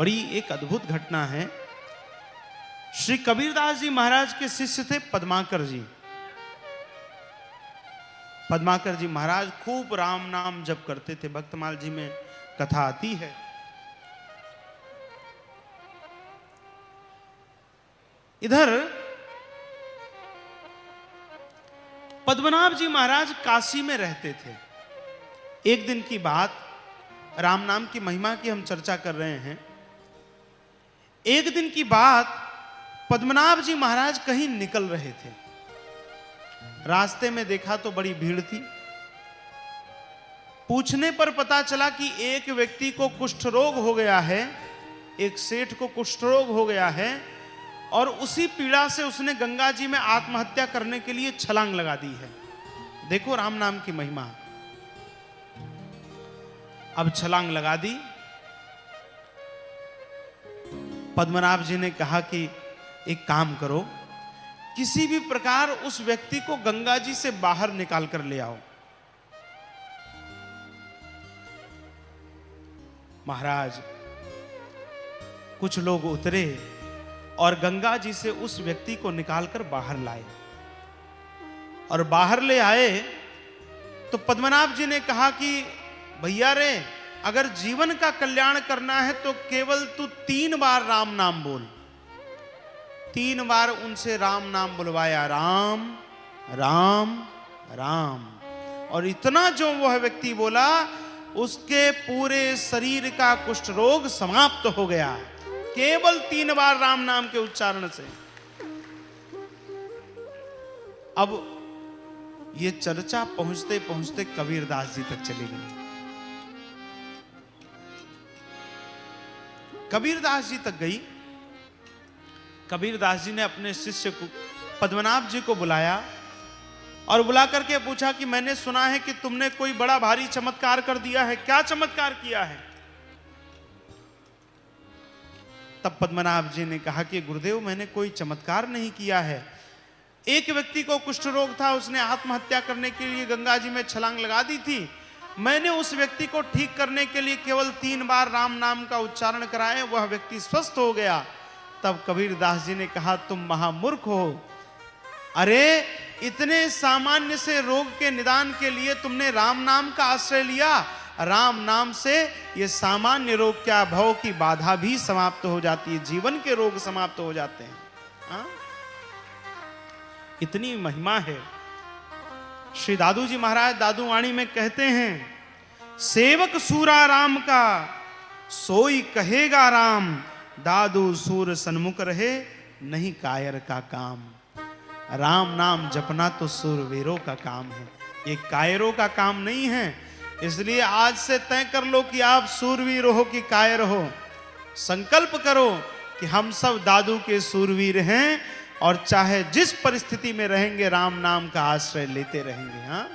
बड़ी एक अद्भुत घटना है। श्री कबीरदास जी महाराज के शिष्य थे पद्माकर जी। पद्माकर जी महाराज खूब राम नाम जप करते थे। भक्तमाल जी में कथा आती है। इधर पद्मनाभ जी महाराज काशी में रहते थे। एक दिन की बात, राम नाम की महिमा की हम चर्चा कर रहे हैं। एक दिन की बात, पद्मनाभ जी महाराज कहीं निकल रहे थे। रास्ते में देखा तो बड़ी भीड़ थी। पूछने पर पता चला कि एक व्यक्ति को कुष्ठ रोग हो गया है, एक सेठ को कुष्ठ रोग हो गया है और उसी पीड़ा से उसने गंगा जी में आत्महत्या करने के लिए छलांग लगा दी है। देखो राम नाम की महिमा। अब छलांग लगा दी। पद्मनाभ जी ने कहा कि एक काम करो, किसी भी प्रकार उस व्यक्ति को गंगा जी से बाहर निकाल कर ले आओ। महाराज कुछ लोग उतरे और गंगा जी से उस व्यक्ति को निकालकर बाहर लाए और बाहर ले आए। तो पद्मनाभ जी ने कहा कि भैया रे, अगर जीवन का कल्याण करना है तो केवल तू 3 बार राम नाम बोल। 3 बार उनसे राम नाम बुलवाया, राम राम राम। और इतना जो वह व्यक्ति बोला, उसके पूरे शरीर का कुष्ठ रोग समाप्त हो गया, केवल 3 बार राम नाम के उच्चारण से। अब ये चर्चा पहुंचते पहुंचते कबीरदास जी तक चली गई। कबीरदास जी तक गई। कबीरदास जी ने अपने शिष्य को पद्मनाभ जी को बुलाया और बुला करके पूछा कि मैंने सुना है कि तुमने कोई बड़ा भारी चमत्कार कर दिया है, क्या चमत्कार किया है? तब पद्मनाभ जी ने कहा कि गुरुदेव, मैंने कोई चमत्कार नहीं किया है। एक व्यक्ति को कुष्ठ रोग था, उसने आत्महत्या करने के लिए गंगा जी में छलांग लगा दी थी। मैंने उस व्यक्ति को ठीक करने के लिए केवल 3 बार राम नाम का उच्चारण कराए, वह व्यक्ति स्वस्थ हो गया। तब कबीरदास जी ने कहा, तुम महामूर्ख हो। अरे इतने सामान्य से रोग के निदान के लिए तुमने राम नाम का आश्रय लिया। राम नाम से ये सामान्य रोग क्या, भव की बाधा भी समाप्त हो जाती है, जीवन के रोग समाप्त हो जाते हैं। हा? इतनी महिमा है। श्री दादू जी महाराज दादू वाणी में कहते हैं, सेवक सूरा राम का सोई कहेगा राम, दादू सूर सन्मुख रहे नहीं कायर का काम। राम नाम जपना तो सूरवीरों का काम है, ये कायरों का काम नहीं है। इसलिए आज से तय कर लो कि आप सूरवीर हो कि कायर हो। संकल्प करो कि हम सब दादू के सूरवीर हैं और चाहे जिस परिस्थिति में रहेंगे राम नाम का आश्रय लेते रहेंगे। हाँ।